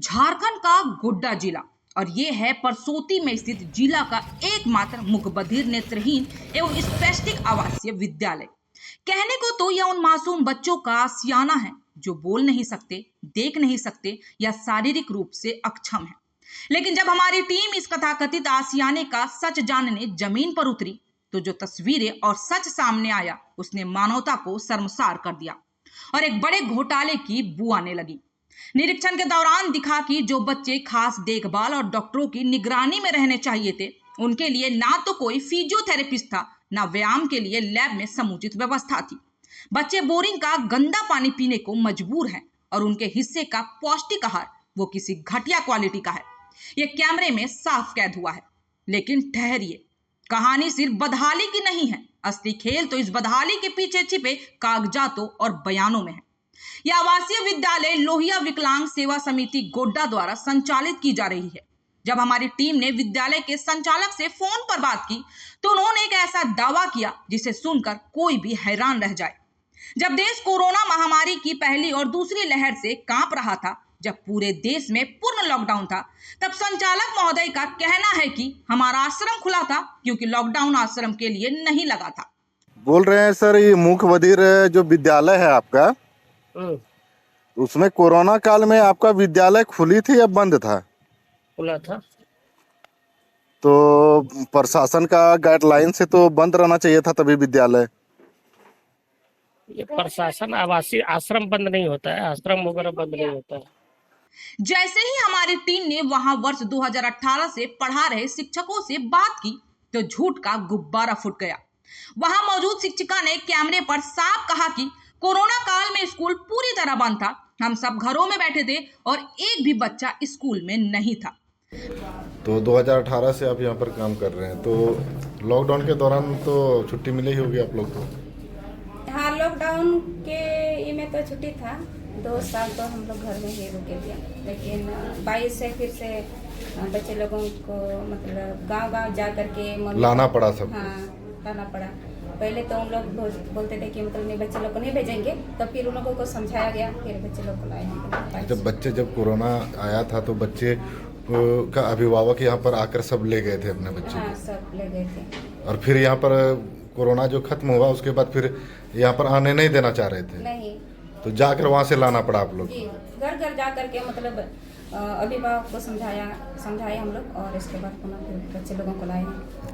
झारखंड का गोड्डा जिला और ये है परसोती में स्थित जिला का एकमात्र मुखबधिर नेत्रहीन एवं स्पैस्टिक आवासीय विद्यालय। कहने को तो यह उन मासूम बच्चों का आशियाना है जो बोल नहीं सकते, देख नहीं सकते या शारीरिक रूप से अक्षम है। लेकिन जब हमारी टीम इस कथाकथित आशियाने का सच जानने जमीन पर उतरी तो जो तस्वीरें और सच सामने आया उसने मानवता को शर्मसार कर दिया और एक बड़े घोटाले की बू आने लगी। निरीक्षण के दौरान दिखा कि जो बच्चे खास देखभाल और डॉक्टरों की निगरानी में रहने चाहिए थे, उनके लिए ना तो कोई फिजियोथेरेपिस्ट था, ना व्यायाम के लिए लैब में समुचित व्यवस्था थी। बच्चे बोरिंग का गंदा पानी पीने को मजबूर हैं और उनके हिस्से का पौष्टिक आहार वो किसी घटिया क्वालिटी का है। यह कैमरे में साफ कैद हुआ है। लेकिन ठहरिए, कहानी सिर्फ बदहाली की नहीं है। असली खेल तो इस बदहाली के पीछे छिपे कागजातों और बयानों में है। यह आवासीय विद्यालय लोहिया विकलांग सेवा समिति गोड्डा द्वारा संचालित की जा रही है। जब हमारी टीम ने विद्यालय के संचालक से फोन पर बात की तो उन्होंने एक ऐसा दावा किया जिसे सुनकर कोई भी हैरान रह जाए। जब देश कोरोना महामारी की पहली और दूसरी लहर से कांप रहा था, जब पूरे देश में पूर्ण लॉकडाउन था, तब संचालक महोदय का कहना है कि हमारा आश्रम खुला था क्योंकि लॉकडाउन आश्रम के लिए नहीं लगा था। बोल रहे हैं सर, ये मुख्य बधिर जो विद्यालय है आपका, उसमें कोरोना काल में आपका विद्यालय खुली थी या बंद था? खुला था। तो प्रशासन का गाइडलाइन से तो बंद रहना चाहिए था तभी विद्यालय। ये प्रशासन आवासीय आश्रम बंद नहीं होता है, आश्रम वगैरह बंद नहीं होता है। जैसे ही हमारी टीम ने वहां वर्ष 2018 से पढ़ा रहे शिक्षकों से बात की तो झूठ का गुब्बारा फूट गया। वहां मौजूद शिक्षिका ने कैमरे पर साफ कहा कि कोरोना काल में स्कूल पूरी तरह बंद था, हम सब घरों में बैठे थे और एक भी बच्चा स्कूल में नहीं था। तो 2018 से आप यहाँ पर काम कर रहे हैं, तो लॉकडाउन के दौरान तो छुट्टी मिली ही होगी आप लोग को? हाँ, लॉकडाउन के में तो छुट्टी था। 2 साल तो हम लोग घर में ही रुके थे, लेकिन 22 से फिर से बच्चे लोगों को मतलब गांव-गांव जा करके लाना पड़ा सब। हाँ, लाना पड़ा। पहले तो उन लोग बोलते थे कि मतलब नहीं, बच्चे लोग को नहीं भेजेंगे, तो फिर उन लोगों को समझाया गया, फिर बच्चे लोग को लाए। जब कोरोना आया था तो बच्चे का अभिभावक यहाँ पर आकर सब ले गए थे अपने बच्चे। हाँ, सब ले गए थे। और फिर यहाँ पर कोरोना जो खत्म हुआ उसके बाद फिर यहाँ पर आने नहीं देना चाह रहे थे? नहीं, तो जाकर वहाँ से लाना पड़ा आप लोग? जी, घर घर जा करके मतलब अभिभावक को समझाए हम लोग, और इसके बाद फिर बच्चे लोगों को लाए।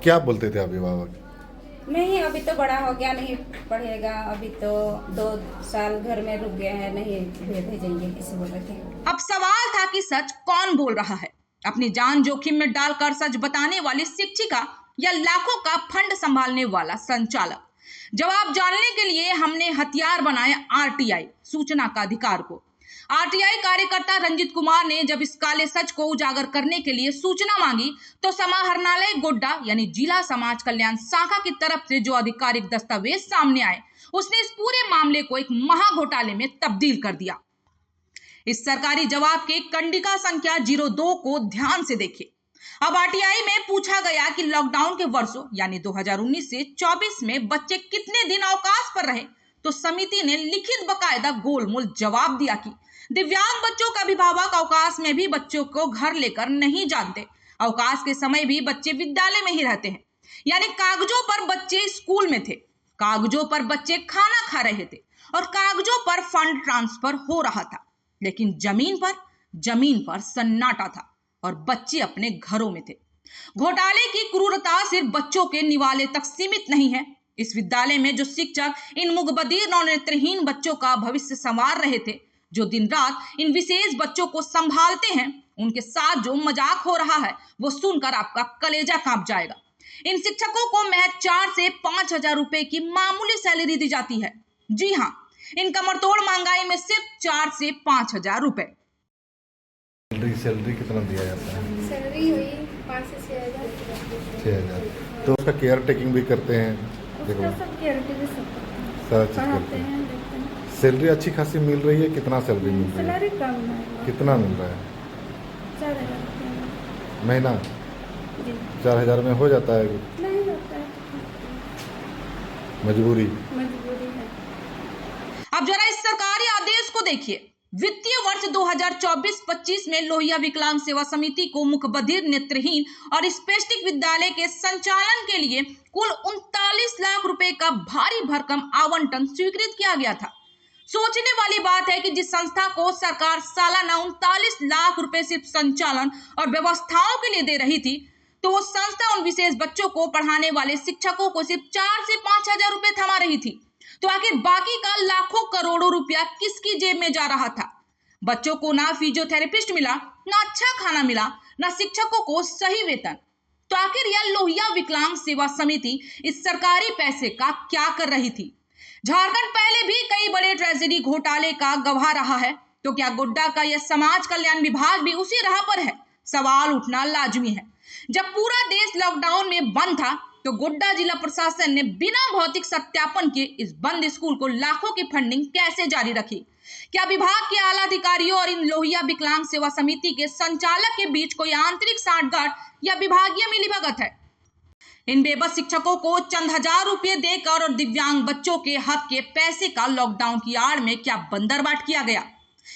क्या बोलते थे अभिभावक? नहीं, अभी तो बड़ा हो गया, नहीं पढ़ेगा, अभी तो 2 साल घर में रुक गया है, नहीं भेजेंगे, किसी बोल रहे थे। अब सवाल था कि सच कौन बोल रहा है, अपनी जान जोखिम में डालकर सच बताने वाली शिक्षिका या लाखों का फंड संभालने वाला संचालक। जवाब जानने के लिए हमने हथियार बनाए आरटीआई, सूचना का अधिकार को। आरटीआई कार्यकर्ता रंजित कुमार ने जब इस काले सच को उजागर करने के लिए सूचना मांगी तो समाहरणालय गोड्डा यानी जिला समाज कल्याण शाखा की तरफ से जो आधिकारिक दस्तावेज सामने आए, उसने इस पूरे मामले को एक महाघोटाले में तब्दील कर दिया। इस सरकारी जवाब के कंडिका संख्या 02 को ध्यान से देखिए। अब आरटीआई में पूछा गया कि लॉकडाउन के वर्षों यानी 2019 से 24 में बच्चे कितने दिन अवकाश पर रहे, तो समिति ने लिखित बकायदा गोलमोल जवाब दिया कि दिव्यांग बच्चों का अभिभावक अवकाश में भी बच्चों को घर लेकर नहीं जानते, अवकाश के समय भी बच्चे विद्यालय में ही रहते हैं। यानी कागजों पर बच्चे स्कूल में थे, कागजों पर बच्चे खाना खा रहे थे और कागजों पर फंड ट्रांसफर हो रहा था, लेकिन जमीन पर सन्नाटा था और बच्चे अपने घरों में थे। घोटाले की क्रूरता सिर्फ बच्चों के निवाले तक सीमित नहीं है। इस विद्यालय में जो शिक्षक इन मुखबधिर और नेत्रहीन बच्चों का भविष्य संवार रहे थे, जो दिन रात इन विशेष बच्चों को संभालते हैं, उनके साथ जो मजाक हो रहा है वो सुनकर आपका कलेजा कांप जाएगा। इन शिक्षकों को महज 4 से 5 हजार रुपए की मामूली सैलरी दी जाती है। जी हाँ, इन कमरतोड़ महंगाई में सिर्फ 4 से 5 हजार रुपए। सैलरी कितना दिया जाता है? सैलरी हुई 5 से 6,000। तो उसका केयर टेकिंग भी करते हैं? उसका सब केयर टेकिंग सब सारा चीज पढ़ाते करते हैं। हैं, देखते हैं। सैलरी अच्छी खासी मिल रही है? कितना सैलरी मिल रही है? सैलरी कम है। कितना मिल रहा है? 4,000 रुपया महीना? जी। 4,000 में हो जाता है? नहीं होता है, मजबूरी मजबूरी है। अब जरा इस सरकारी आदेश को देखिए। वित्तीय वर्ष 2024-25 में लोहिया विकलांग सेवा समिति को मुख बधिर, नेत्रहीन और स्पेस्टिक विद्यालय के संचालन के लिए कुल 39 लाख रुपए का भारी भरकम आवंटन स्वीकृत किया गया था। सोचने वाली बात है कि जिस संस्था को सरकार सालाना 39 लाख रुपए सिर्फ संचालन और व्यवस्थाओं के लिए दे रही थी, तो वो संस्था उन विशेष बच्चों को पढ़ाने वाले शिक्षकों को सिर्फ 4 से 5 हजार रुपए थमा रही थी। तो आखिर बाकी का लाखों करोड़ों रुपया किसकी जेब में जा रहा था? बच्चों को ना फिजियोथेरेपिस्ट मिला, ना अच्छा खाना मिला, ना शिक्षकों को सही वेतन। तो आखिर यह लोहिया विकलांग सेवा समिति इस सरकारी पैसे का क्या कर रही थी? झारखंड पहले भी कई बड़े ट्रेजेडी घोटाले का गवाह रहा है, तो क्या गोड्डा का यह समाज कल्याण विभाग भी उसी राह पर है? सवाल उठना लाजमी है। जब पूरा देश लॉकडाउन में बंद था, तो गोड्डा जिला प्रशासन ने बिना भौतिक सत्यापन के इस बंद स्कूल को लाखों की फंडिंग कैसे जारी रखी? क्या विभाग के आला अधिकारियों और इन लोहिया विकलांग सेवा समिति के संचालक के बीच कोई आंतरिक सांठगांठ या विभागीय मिलीभगत है? इन बेबस शिक्षकों को चंद हजार रुपए देकर और दिव्यांग बच्चों के हक के पैसे का लॉकडाउन की आड़ में क्या बंदरबाट किया गया?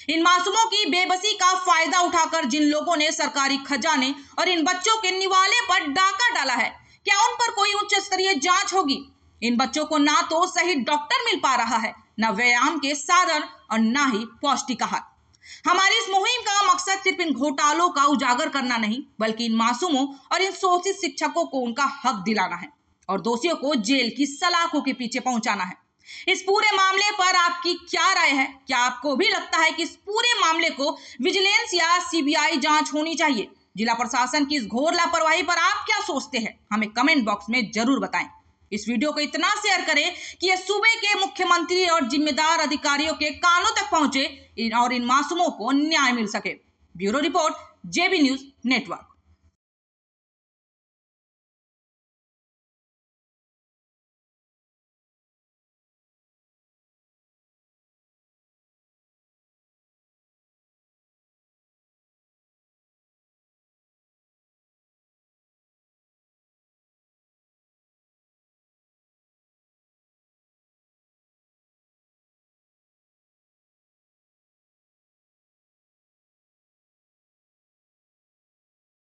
इन मासूमों की बेबसी का फायदा उठाकर जिन लोगों ने सरकारी खजाने और इन बच्चों के निवाले पर डाका डाला है, क्या उन पर कोई उच्च स्तरीय जांच होगी? इन बच्चों को ना तो सही डॉक्टर मिल पा रहा है, ना व्यायाम के साधन और ना ही पौष्टिक आहार। हमारी इस मुहिम का मकसद सिर्फ इन घोटालों का उजागर करना नहीं, बल्कि इन मासूमों और इन शोषित शिक्षकों को उनका हक दिलाना है और दोषियों को जेल की सलाखों के पीछे पहुंचाना है। इस पूरे मामले पर आपकी क्या राय है? क्या आपको भी लगता है कि इस पूरे मामले को विजिलेंस या सीबीआई जांच होनी चाहिए? जिला प्रशासन की इस घोर लापरवाही पर आप क्या सोचते हैं? हमें कमेंट बॉक्स में जरूर बताएं। इस वीडियो को इतना शेयर करें कि यह सूबे के मुख्यमंत्री और जिम्मेदार अधिकारियों के कानों तक पहुंचे और इन मासूमों को न्याय मिल सके। ब्यूरो रिपोर्ट, जेबी न्यूज नेटवर्क।